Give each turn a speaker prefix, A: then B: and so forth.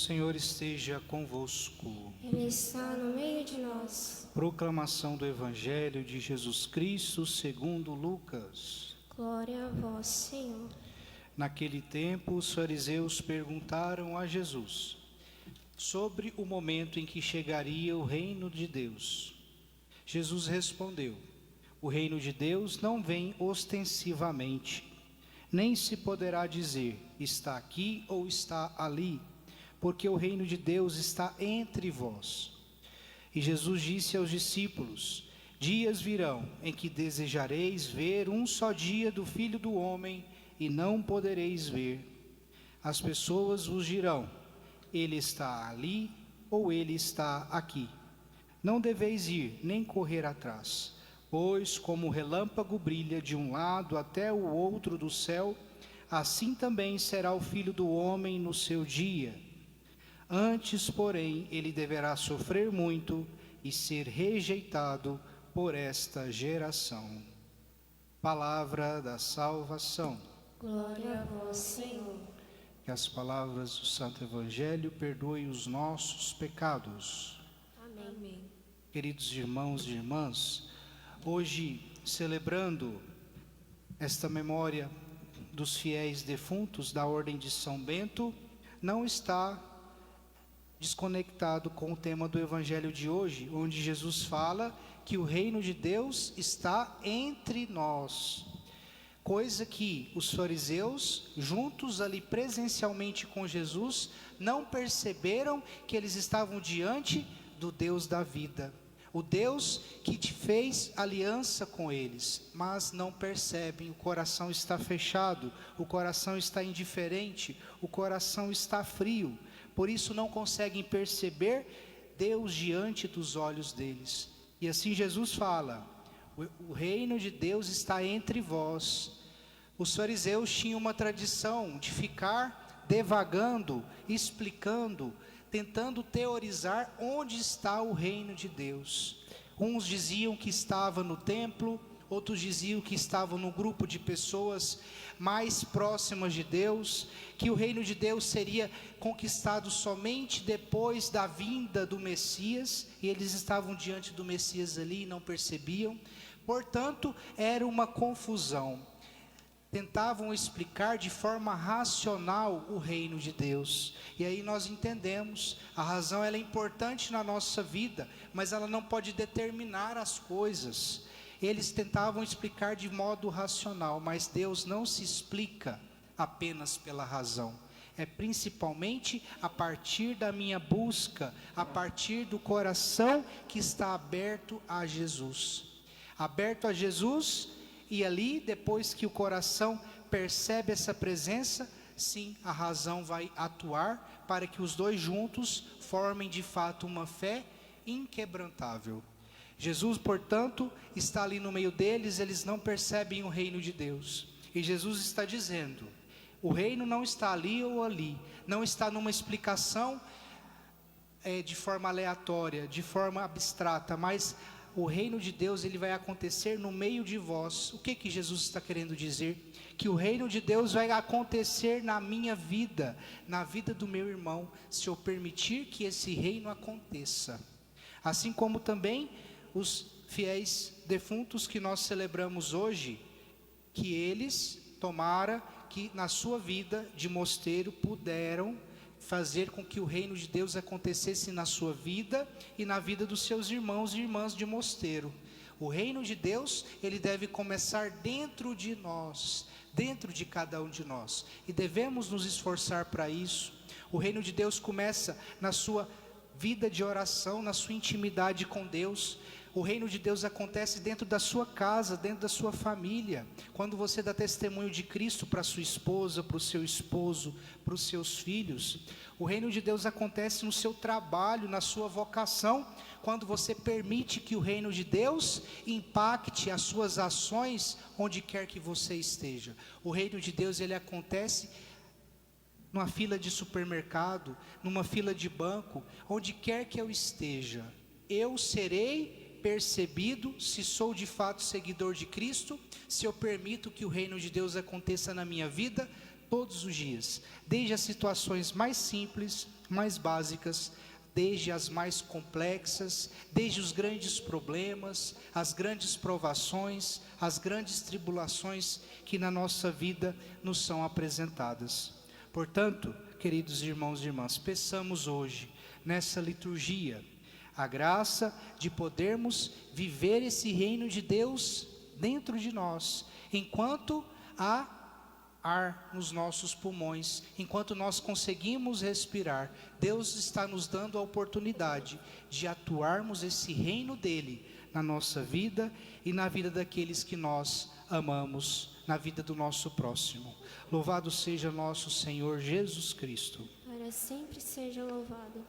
A: Senhor esteja convosco.
B: Ele está no meio de nós.
A: Proclamação do Evangelho de Jesus Cristo segundo Lucas.
B: Glória a vós, Senhor.
A: Naquele tempo, os fariseus perguntaram a Jesus sobre o momento em que chegaria o reino de Deus. Jesus respondeu: o reino de Deus não vem ostensivamente, nem se poderá dizer, está aqui ou está ali, porque o reino de Deus está entre vós. E Jesus disse aos discípulos: dias virão em que desejareis ver um só dia do Filho do Homem, e não podereis ver. As pessoas vos dirão: ele está ali, ou ele está aqui. Não deveis ir, nem correr atrás, pois como o relâmpago brilha de um lado até o outro do céu, assim também será o Filho do Homem no seu dia. Antes, porém, ele deverá sofrer muito e ser rejeitado por esta geração. Palavra da salvação.
B: Glória a vós, Senhor.
A: Que as palavras do Santo Evangelho perdoem os nossos pecados.
B: Amém.
A: Queridos irmãos e irmãs, hoje, celebrando esta memória dos fiéis defuntos da Ordem de São Bento, não está desconectado com o tema do Evangelho de hoje, onde Jesus fala que o reino de Deus está entre nós. Coisa que os fariseus, juntos ali presencialmente com Jesus, não perceberam que eles estavam diante do Deus da vida. O Deus que te fez aliança com eles, mas não percebem, o coração está fechado, o coração está indiferente, o coração está frio. Por isso não conseguem perceber Deus diante dos olhos deles. E assim Jesus fala: o reino de Deus está entre vós. Os fariseus tinham uma tradição de ficar devagando, explicando, tentando teorizar onde está o reino de Deus. Uns diziam que estava no templo, outros diziam que estava no grupo de pessoas mais próximas de Deus, que o reino de Deus seria conquistado somente depois da vinda do Messias, e eles estavam diante do Messias ali e não percebiam. Portanto, era uma confusão. Tentavam explicar de forma racional o reino de Deus. E aí nós entendemos, a razão ela é importante na nossa vida, mas ela não pode determinar as coisas. Eles tentavam explicar de modo racional, mas Deus não se explica apenas pela razão. É principalmente a partir da minha busca, a partir do coração que está aberto a Jesus. Aberto a Jesus. E ali, depois que o coração percebe essa presença, sim, a razão vai atuar para que os dois juntos formem de fato uma fé inquebrantável. Jesus, portanto, está ali no meio deles, eles não percebem o reino de Deus. E Jesus está dizendo: o reino não está ali ou ali, não está numa explicação de forma aleatória, de forma abstrata, mas o reino de Deus ele vai acontecer no meio de vós. O que Jesus está querendo dizer? Que o reino de Deus vai acontecer na minha vida, na vida do meu irmão, se eu permitir que esse reino aconteça. Assim como também os fiéis defuntos que nós celebramos hoje, que eles tomara que na sua vida de mosteiro puderam fazer com que o reino de Deus acontecesse na sua vida e na vida dos seus irmãos e irmãs de mosteiro. O reino de Deus, ele deve começar dentro de nós, dentro de cada um de nós, e devemos nos esforçar para isso. O reino de Deus começa na sua vida de oração, na sua intimidade com Deus. O reino de Deus acontece dentro da sua casa, dentro da sua família. Quando você dá testemunho de Cristo para sua esposa, para o seu esposo, para os seus filhos. O reino de Deus acontece no seu trabalho, na sua vocação. Quando você permite que o reino de Deus impacte as suas ações onde quer que você esteja. O reino de Deus ele acontece numa fila de supermercado, numa fila de banco, onde quer que eu esteja. Eu serei percebido se sou de fato seguidor de Cristo, se eu permito que o reino de Deus aconteça na minha vida, todos os dias, desde as situações mais simples, mais básicas, desde as mais complexas, desde os grandes problemas, as grandes provações, as grandes tribulações que na nossa vida nos são apresentadas. Portanto, queridos irmãos e irmãs, peçamos hoje, nessa liturgia, a graça de podermos viver esse reino de Deus dentro de nós, enquanto há ar nos nossos pulmões, enquanto nós conseguimos respirar. Deus está nos dando a oportunidade de atuarmos esse reino dele na nossa vida e na vida daqueles que nós amamos, na vida do nosso próximo. Louvado seja nosso Senhor Jesus Cristo.
B: Para sempre seja louvado.